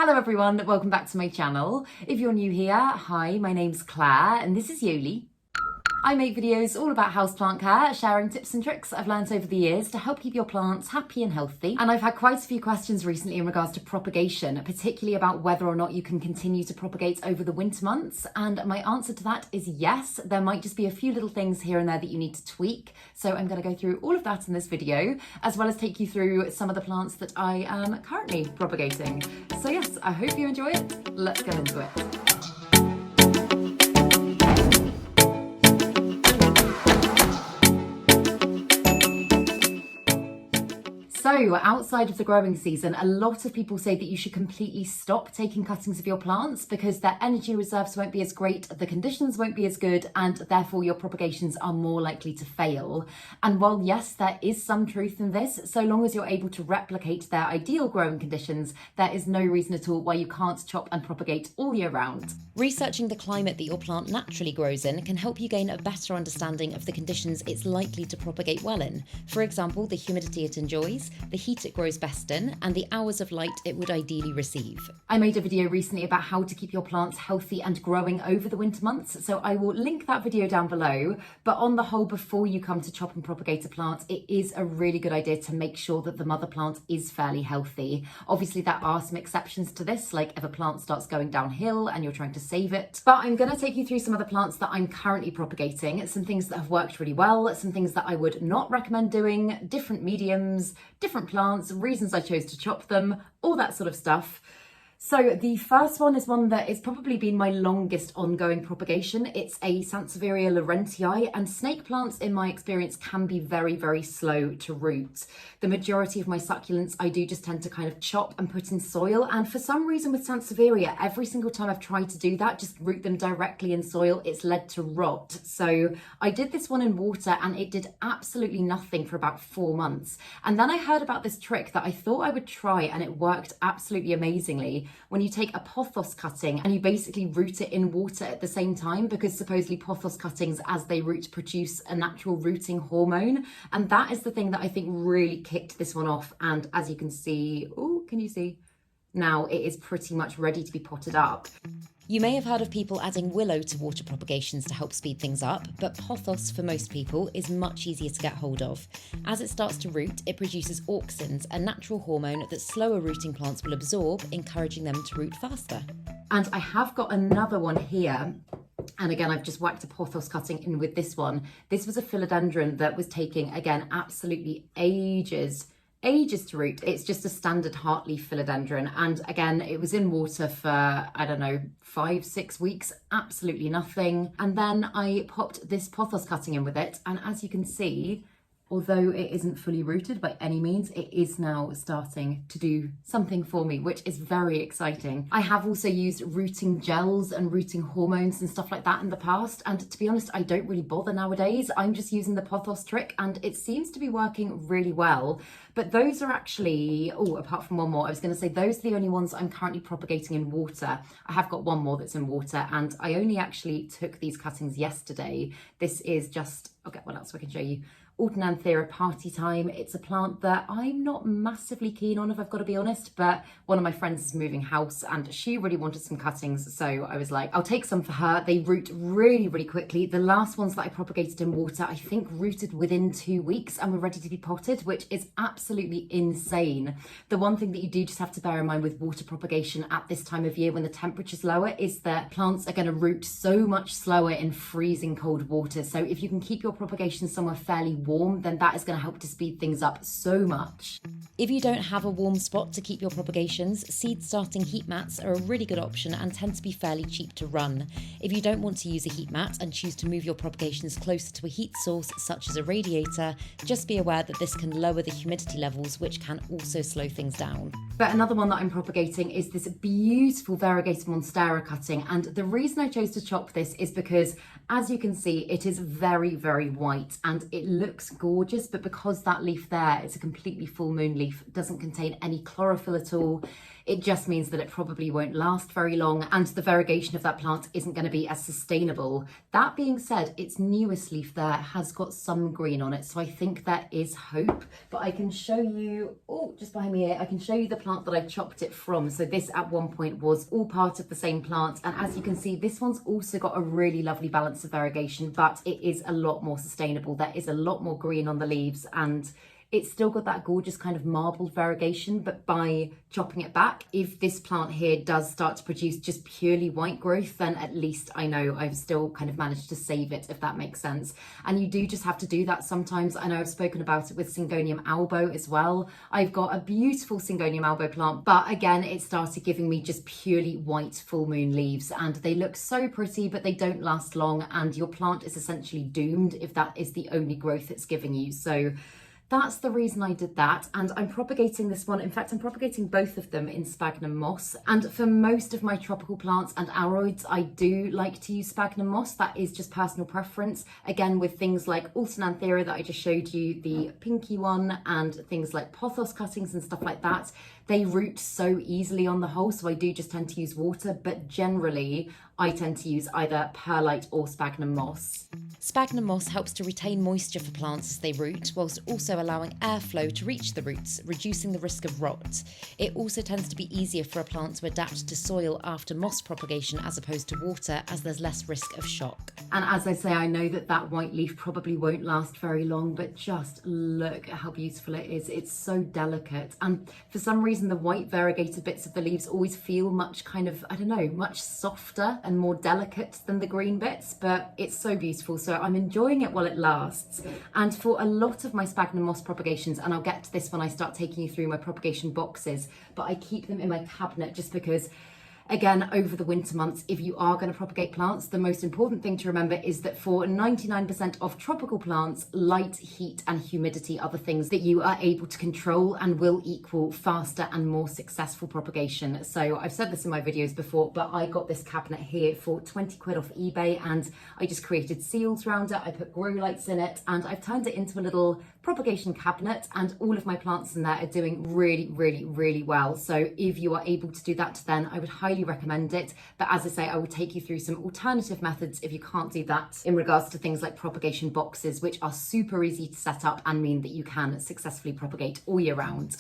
Hello everyone, welcome back to my channel. If you're new here, hi, my name's Claire and this is Yoli. I make videos all about houseplant care, sharing tips and tricks I've learned over the years to help keep your plants happy and healthy. And I've had quite a few questions recently in regards to propagation, particularly about whether or not you can continue to propagate over the winter months. And my answer to that is yes. There might just be a few little things here and there that you need to tweak. So I'm going to go through all of that in this video, as well as take you through some of the plants that I am currently propagating. So yes, I hope you enjoy it. Let's get into it. So outside of the growing season, a lot of people say that you should completely stop taking cuttings of your plants because their energy reserves won't be as great, the conditions won't be as good, and therefore your propagations are more likely to fail. And while yes, there is some truth in this, so long as you're able to replicate their ideal growing conditions, there is no reason at all why you can't chop and propagate all year round. Researching the climate that your plant naturally grows in can help you gain a better understanding of the conditions it's likely to propagate well in. For example, the humidity it enjoys, the heat it grows best in, and the hours of light it would ideally receive. I made a video recently about how to keep your plants healthy and growing over the winter months, so I will link that video down below. But on the whole, before you come to chop and propagate a plant, it is a really good idea to make sure that the mother plant is fairly healthy. Obviously, there are some exceptions to this, like if a plant starts going downhill and you're trying to save it. But I'm going to take you through some of the plants that I'm currently propagating, some things that have worked really well, some things that I would not recommend doing, different mediums, different plants, reasons I chose to chop them, all that sort of stuff. So the first one is one that has probably been my longest ongoing propagation. It's a Sansevieria laurentii, and snake plants in my experience can be very, very slow to root. The majority of my succulents I do just tend to kind of chop and put in soil, and for some reason with Sansevieria, every single time I've tried to do that, just root them directly in soil, it's led to rot. So I did this one in water and it did absolutely nothing for about 4 months. And then I heard about this trick that I thought I would try and it worked absolutely amazingly. When you take a pothos cutting and you basically root it in water at the same time, because supposedly pothos cuttings as they root produce a natural rooting hormone. And that is the thing that I think really kicked this one off. And as you can see, oh, can you see? Now it is pretty much ready to be potted up. You may have heard of people adding willow to water propagations to help speed things up, but pothos for most people is much easier to get hold of. As it starts to root, it produces auxins, a natural hormone that slower rooting plants will absorb, encouraging them to root faster. And I have got another one here. And again, I've just whacked a pothos cutting in with this one. This was a philodendron that was taking, again, absolutely ages to root. It's just a standard heartleaf philodendron, and again it was in water for I don't know 5-6 weeks, absolutely nothing. And then I popped this pothos cutting in with it, and as you can see, although it isn't fully rooted by any means, it is now starting to do something for me, which is very exciting. I have also used rooting gels and rooting hormones and stuff like that in the past, and to be honest, I don't really bother nowadays. I'm just using the pothos trick and it seems to be working really well. But those are actually, oh, apart from one more, I was going to say those are the only ones I'm currently propagating in water. I have got one more that's in water, and I only actually took these cuttings yesterday. This is just, okay, what else I can show you? Autunanthera party time. It's a plant that I'm not massively keen on, if I've got to be honest, but one of my friends is moving house and she really wanted some cuttings, so I was like, I'll take some for her. They root really, really quickly. The last ones that I propagated in water, I think rooted within 2 weeks and were ready to be potted, which is absolutely insane. The one thing that you do just have to bear in mind with water propagation at this time of year when the temperature's lower is that plants are going to root so much slower in freezing cold water. So if you can keep your propagation somewhere fairly warm, then that is going to help to speed things up so much. If you don't have a warm spot to keep your propagations, seed starting heat mats are a really good option and tend to be fairly cheap to run. If you don't want to use a heat mat and choose to move your propagations closer to a heat source such as a radiator, just be aware that this can lower the humidity levels, which can also slow things down. But another one that I'm propagating is this beautiful variegated monstera cutting, and the reason I chose to chop this is because, as you can see, it is very, very white and it looks gorgeous, but because that leaf there is a completely full moon leaf, doesn't contain any chlorophyll at all, it just means that it probably won't last very long and the variegation of that plant isn't going to be as sustainable. That being said, its newest leaf there has got some green on it, so I think there is hope. But I can show you, oh, just behind me here, I can show you the plant that I chopped it from. So this at one point was all part of the same plant, and as you can see, this one's also got a really lovely balance of variegation, but it is a lot more sustainable. There is a lot more green on the leaves, and it's still got that gorgeous kind of marbled variegation, but by chopping it back, if this plant here does start to produce just purely white growth, then at least I know I've still kind of managed to save it, if that makes sense. And you do just have to do that sometimes. I know I've spoken about it with Syngonium albo as well. I've got a beautiful Syngonium albo plant, but again, it started giving me just purely white full moon leaves, and they look so pretty, but they don't last long, and your plant is essentially doomed if that is the only growth it's giving you. So that's the reason I did that, and I'm propagating this one. In fact, I'm propagating both of them in sphagnum moss. And for most of my tropical plants and aroids, I do like to use sphagnum moss. That is just personal preference. Again, with things like Alternanthera that I just showed you, the pinky one, and things like pothos cuttings and stuff like that, they root so easily on the whole, so I do just tend to use water, but generally I tend to use either perlite or sphagnum moss. Sphagnum moss helps to retain moisture for plants as they root, whilst also allowing airflow to reach the roots, reducing the risk of rot. It also tends to be easier for a plant to adapt to soil after moss propagation as opposed to water, as there's less risk of shock. And as I say, I know that that white leaf probably won't last very long, but just look at how beautiful it is. It's so delicate. And for some reason, the white variegated bits of the leaves always feel much kind of, I don't know, much softer and more delicate than the green bits, but it's so beautiful. So I'm enjoying it while it lasts. And for a lot of my sphagnum moss propagations, and I'll get to this when I start taking you through my propagation boxes, but I keep them in my cabinet just because, again, over the winter months, if you are going to propagate plants, the most important thing to remember is that for 99% of tropical plants, light, heat and humidity are the things that you are able to control and will equal faster and more successful propagation. So I've said this in my videos before, but I got this cabinet here for 20 quid off eBay, and I just created seals around it. I put grow lights in it, and I've turned it into a little propagation cabinet, and all of my plants in there are doing really, really, really well. So if you are able to do that, then I would highly recommend it. But as I say, I will take you through some alternative methods if you can't do that, in regards to things like propagation boxes, which are super easy to set up and mean that you can successfully propagate all year round.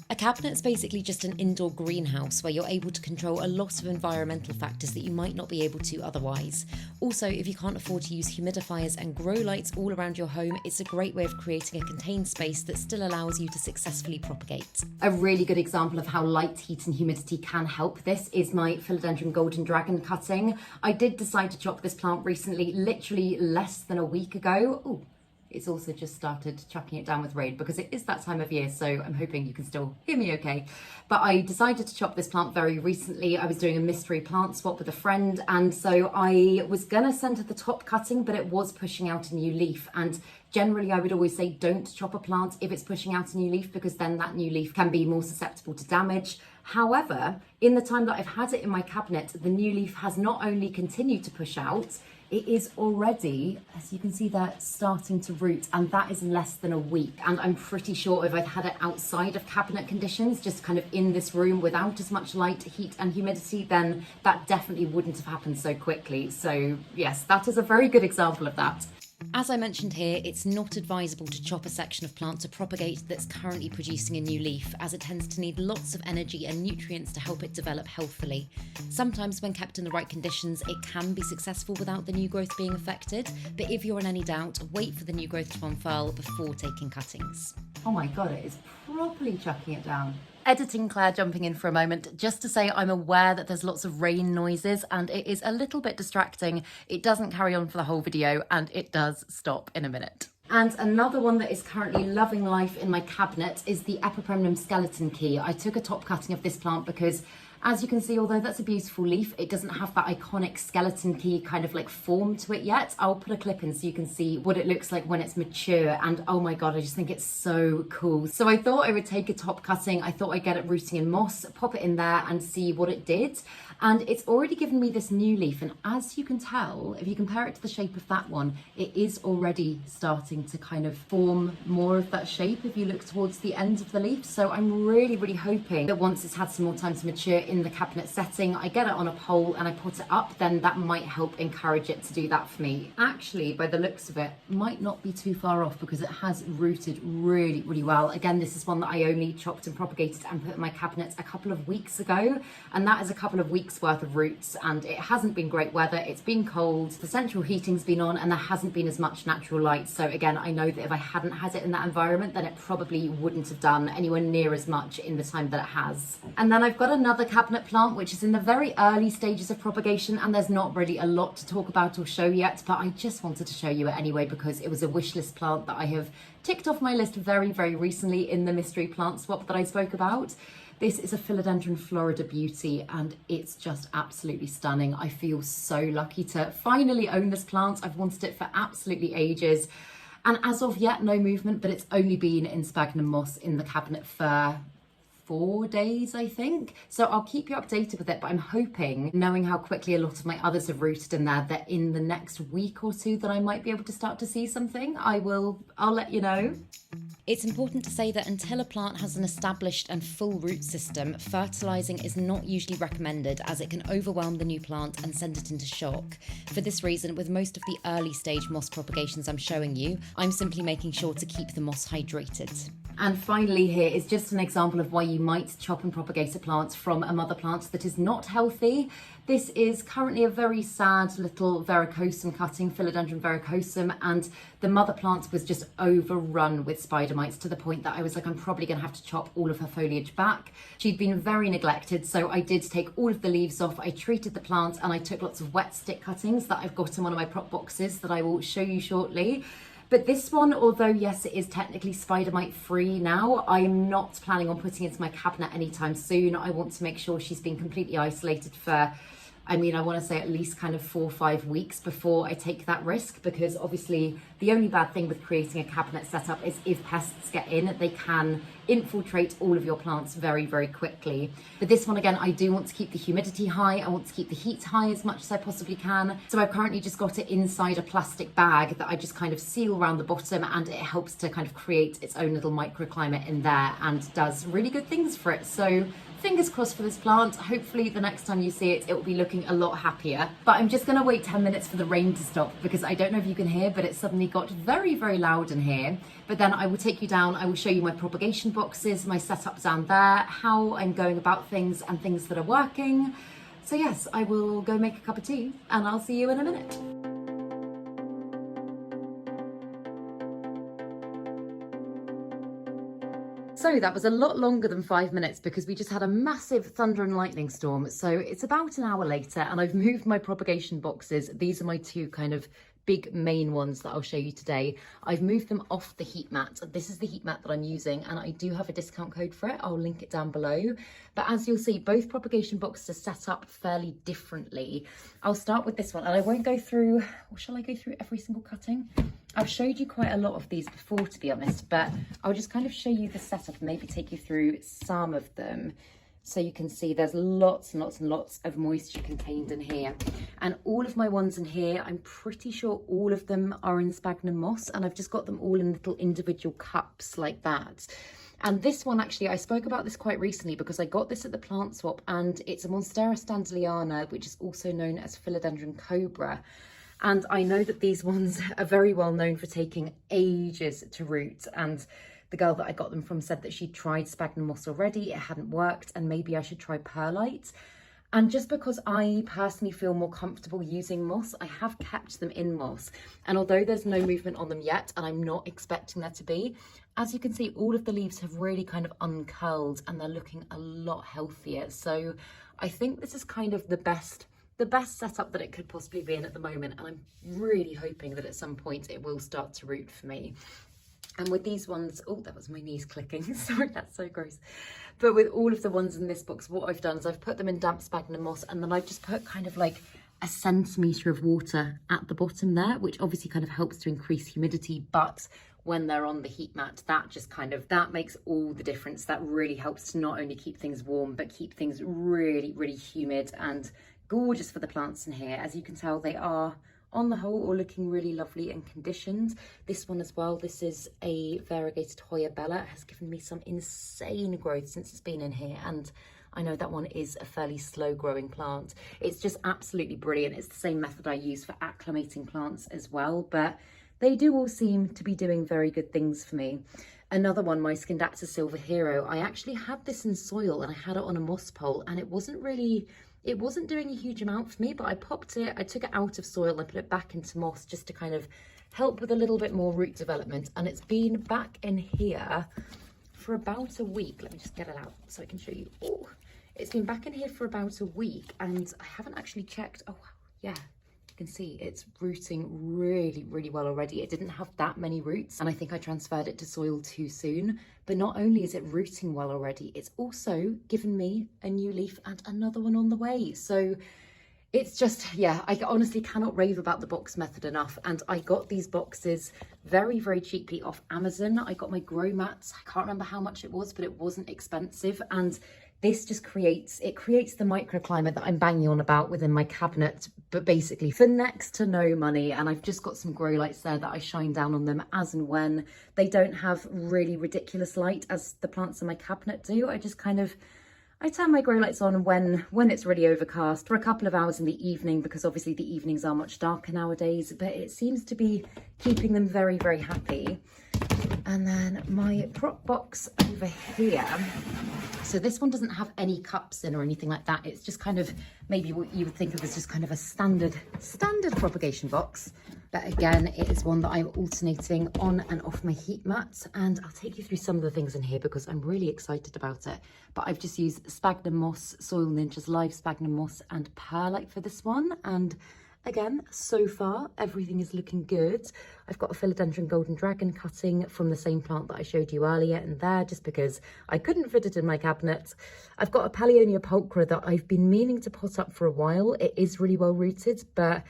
A cabinet's basically just an indoor greenhouse where you're able to control a lot of environmental factors that you might not be able to otherwise. Also, if you can't afford to use humidifiers and grow lights all around your home, it's a great way of creating a contained space that still allows you to successfully propagate. A really good example of how light, heat and humidity can help this is my Philodendron Golden Dragon cutting. I did decide to chop this plant recently, literally less than a week ago. Ooh. It's also just started chucking it down with rain because it is that time of year, so I'm hoping you can still hear me okay. But I decided to chop this plant very recently. I was doing a mystery plant swap with a friend, and so I was gonna send her the top cutting, but it was pushing out a new leaf. And generally I would always say don't chop a plant if it's pushing out a new leaf, because then that new leaf can be more susceptible to damage. However, in the time that I've had it in my cabinet, the new leaf has not only continued to push out, it is already, as you can see there, starting to root, and that is in less than a week. And I'm pretty sure if I'd had it outside of cabinet conditions, just kind of in this room without as much light, heat and humidity, then that definitely wouldn't have happened so quickly. So yes, that is a very good example of that. As I mentioned here, it's not advisable to chop a section of plant to propagate that's currently producing a new leaf, as it tends to need lots of energy and nutrients to help it develop healthily. Sometimes when kept in the right conditions, it can be successful without the new growth being affected, but if you're in any doubt, wait for the new growth to unfurl before taking cuttings. Oh my God, it is properly chucking it down. Editing Claire jumping in for a moment, just to say I'm aware that there's lots of rain noises and it is a little bit distracting. It doesn't carry on for the whole video and it does stop in a minute. And another one that is currently loving life in my cabinet is the Epipremnum skeleton key. I took a top cutting of this plant because As you can see, although that's a beautiful leaf, it doesn't have that iconic skeleton key kind of like form to it yet. I'll put a clip in so you can see what it looks like when it's mature, and oh my god, I just think it's so cool. So I thought I would take a top cutting, I thought I'd get it rooting in moss, pop it in there and see what it did. And it's already given me this new leaf, and as you can tell, if you compare it to the shape of that one, it is already starting to kind of form more of that shape if you look towards the end of the leaf. So I'm really, really hoping that once it's had some more time to mature in the cabinet setting, I get it on a pole and I put it up, then that might help encourage it to do that for me. Actually, by the looks of it, might not be too far off because it has rooted really, really well. Again, this is one that I only chopped and propagated and put in my cabinet a couple of weeks ago, and that is a couple of weeks worth of roots, and it hasn't been great weather, it's been cold, the central heating's been on, and there hasn't been as much natural light. So again, I know that if I hadn't had it in that environment, then it probably wouldn't have done anywhere near as much in the time that it has. And then I've got another cabinet plant which is in the very early stages of propagation, and there's not really a lot to talk about or show yet, but I just wanted to show you it anyway because it was a wish list plant that I have ticked off my list very, very recently in the mystery plant swap that I spoke about. This is a Philodendron Florida Beauty, and it's just absolutely stunning. I feel so lucky to finally own this plant. I've wanted it for absolutely ages. And as of yet, no movement, but it's only been in sphagnum moss in the cabinet for 4 days, I think. So I'll keep you updated with it, but I'm hoping, knowing how quickly a lot of my others have rooted in there, that in the next week or two that I might be able to start to see something. I'll let you know. It's important to say that until a plant has an established and full root system, fertilising is not usually recommended as it can overwhelm the new plant and send it into shock. For this reason, with most of the early stage moss propagations I'm showing you, I'm simply making sure to keep the moss hydrated. And finally, here is just an example of why you might chop and propagate a plant from a mother plant that is not healthy. This is currently a very sad little verrucosum cutting, Philodendron verrucosum, and the mother plant was just overrun with spider mites to the point that I was like, I'm probably going to have to chop all of her foliage back. She'd been very neglected, so I did take all of the leaves off, I treated the plant, and I took lots of wet stick cuttings that I've got in one of my prop boxes that I will show you shortly. But this one, although yes, it is technically spider mite free now, I'm not planning on putting it into my cabinet anytime soon. I want to make sure she's been completely isolated for, I want to say at least kind of 4 or 5 weeks before I take that risk, because obviously the only bad thing with creating a cabinet setup is if pests get in, they can infiltrate all of your plants very, very quickly. But this one, again, I do want to keep the humidity high. I want to keep the heat high as much as I possibly can. So I've currently just got it inside a plastic bag that I just kind of seal around the bottom, and it helps to kind of create its own little microclimate in there and does really good things for it. So fingers crossed for this plant. Hopefully the next time you see it, it will be looking a lot happier. But I'm just gonna wait 10 minutes for the rain to stop, because I don't know if you can hear, but it suddenly got very, very loud in here. But then I will take you down, I will show you my propagation boxes, my setup down there, how I'm going about things and things that are working. So yes, I will go make a cup of tea and I'll see you in a minute. So that was a lot longer than 5 minutes because we just had a massive thunder and lightning storm. So it's about an hour later and I've moved my propagation boxes. These are my two kind of big main ones that I'll show you today. I've moved them off the heat mat. This is the heat mat that I'm using and I do have a discount code for it. I'll link it down below. But as you'll see, both propagation boxes are set up fairly differently. I'll start with this one and I won't go through, or shall I go through every single cutting? I've showed you quite a lot of these before, to be honest, but I'll just kind of show you the setup and maybe take you through some of them. So you can see there's lots and lots and lots of moisture contained in here. And all of my ones in here, I'm pretty sure all of them are in sphagnum moss, and I've just got them all in little individual cups like that. And this one, actually, I spoke about this quite recently because I got this at the plant swap, and it's a Monstera standeliana, which is also known as Philodendron cobra. And I know that these ones are very well known for taking ages to root, and the girl that I got them from said that she'd tried sphagnum moss already, it hadn't worked, and maybe I should try perlite. And just because I personally feel more comfortable using moss, I have kept them in moss. And although there's no movement on them yet, and I'm not expecting there to be, as you can see, all of the leaves have really kind of uncurled and they're looking a lot healthier. So I think this is kind of the best setup that it could possibly be in at the moment. And I'm really hoping that at some point it will start to root for me. And with these ones, oh, that was my knees clicking. Sorry, that's so gross. But with all of the ones in this box, what I've done is I've put them in damp sphagnum moss, and then I've just put kind of like a centimetre of water at the bottom there, which obviously kind of helps to increase humidity. But when they're on the heat mat, that just kind of, that makes all the difference. That really helps to not only keep things warm, but keep things really, really humid and gorgeous for the plants in here. As you can tell, they are on the whole all looking really lovely and conditioned. This one as well, this is a variegated Hoya Bella. It has given me some insane growth since it's been in here, and I know that one is a fairly slow growing plant. It's just absolutely brilliant. It's the same method I use for acclimating plants as well, but they do all seem to be doing very good things for me. Another one, my Skindapta Silver Hero, I actually had this in soil and I had it on a moss pole, and it wasn't doing a huge amount for me, but I popped it, I took it out of soil and put it back into moss just to kind of help with a little bit more root development. And it's been back in here for about a week. Let me just get it out so I can show you. Oh, it's been back in here for about a week, and I haven't actually checked. Oh, yeah. You can see it's rooting really, really well already. It didn't have that many roots, and I think I transferred it to soil too soon. But not only is it rooting well already, it's also given me a new leaf and another one on the way. So it's just, yeah, I honestly cannot rave about the box method enough. And I got these boxes very, very cheaply off Amazon. I got my grow mats. I can't remember how much it was, but it wasn't expensive. And this just creates the microclimate that I'm banging on about within my cabinet, but basically for next to no money. And I've just got some grow lights there that I shine down on them as and when. They don't have really ridiculous light as the plants in my cabinet do. I turn my grow lights on when it's really overcast for a couple of hours in the evening, because obviously the evenings are much darker nowadays, but it seems to be keeping them very, very happy. And then my prop box over here. So this one doesn't have any cups in or anything like that. It's just kind of maybe what you would think of as just kind of a standard propagation box. But again, it is one that I'm alternating on and off my heat mat. And I'll take you through some of the things in here because I'm really excited about it. But I've just used sphagnum moss, Soil Ninjas live sphagnum moss and perlite for this one. And again, so far, everything is looking good. I've got a philodendron golden dragon cutting from the same plant that I showed you earlier in there, just because I couldn't fit it in my cabinet. I've got a Palynonia pulchra that I've been meaning to pot up for a while. It is really well rooted, but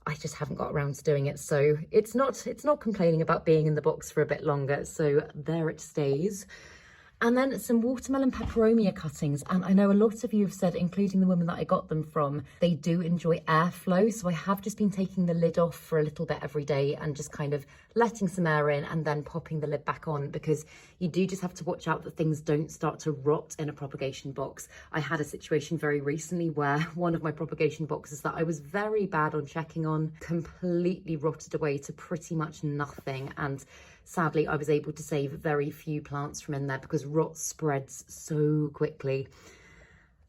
I just haven't got around to doing it. So it's not complaining about being in the box for a bit longer. So there it stays. And then some watermelon peperomia cuttings. And I know a lot of you have said, including the woman that I got them from, they do enjoy airflow. So I have just been taking the lid off for a little bit every day and just kind of letting some air in and then popping the lid back on, because you do just have to watch out that things don't start to rot in a propagation box. I had a situation very recently where one of my propagation boxes that I was very bad on checking on completely rotted away to pretty much nothing. And sadly, I was able to save very few plants from in there because rot spreads so quickly.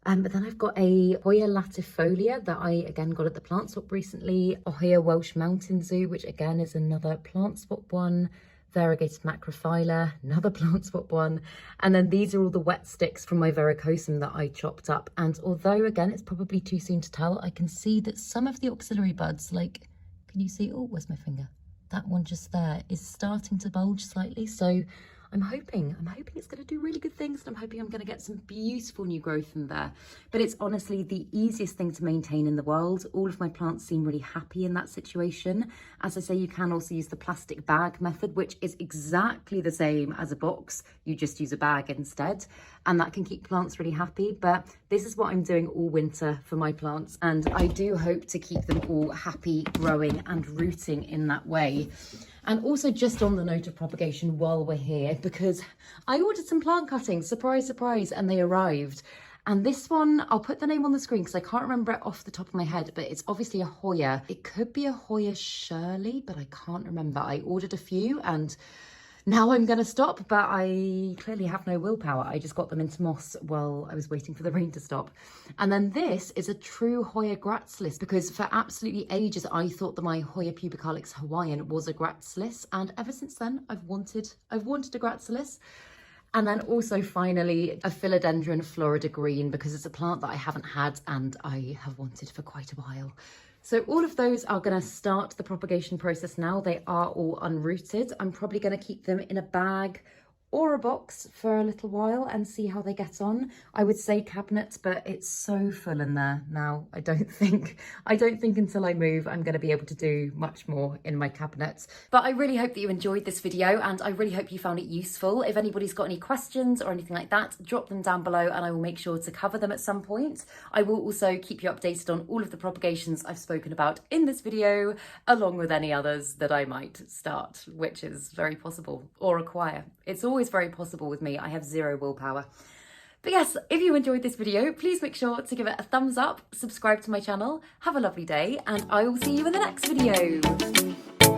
But then I've got a Hoya latifolia that I again got at the plant swap recently, a Hoya Welsh Mountain Zoo, which again is another plant swap one, variegated macrophylla, another plant swap one. And then these are all the wet sticks from my verrucosum that I chopped up. And although again, it's probably too soon to tell, I can see that some of the auxiliary buds, like, can you see? Oh, where's my finger? That one just there is starting to bulge slightly. So I'm hoping it's going to do really good things, and I'm hoping I'm going to get some beautiful new growth in there. But it's honestly the easiest thing to maintain in the world. All of my plants seem really happy in that situation. As I say, you can also use the plastic bag method, which is exactly the same as a box. You just use a bag instead, and that can keep plants really happy. But this is what I'm doing all winter for my plants, and I do hope to keep them all happy, growing and rooting in that way. And also, just on the note of propagation while we're here, because I ordered some plant cuttings, surprise, surprise, and they arrived. And this one, I'll put the name on the screen because I can't remember it off the top of my head, but it's obviously a Hoya. It could be a Hoya Shirley, but I can't remember. I ordered a few and now I'm going to stop, but I clearly have no willpower. I just got them into moss while I was waiting for the rain to stop. And then this is a true Hoya gracilis, because for absolutely ages I thought that my Hoya pubicalis Hawaiian was a gracilis, and ever since then I've wanted a gracilis. And then also finally a philodendron Florida green, because it's a plant that I haven't had and I have wanted for quite a while. So all of those are going to start the propagation process now. They are all unrooted. I'm probably going to keep them in a bag or a box for a little while and see how they get on. I would say cabinet, but it's so full in there now. I don't think until I move I'm going to be able to do much more in my cabinet. But I really hope that you enjoyed this video, and I really hope you found it useful. If anybody's got any questions or anything like that, drop them down below and I will make sure to cover them at some point. I will also keep you updated on all of the propagations I've spoken about in this video, along with any others that I might start, which is very possible, or acquire. It's always very possible with me. I have zero willpower. But yes, if you enjoyed this video, please make sure to give it a thumbs up, subscribe to my channel, have a lovely day, and I will see you in the next video.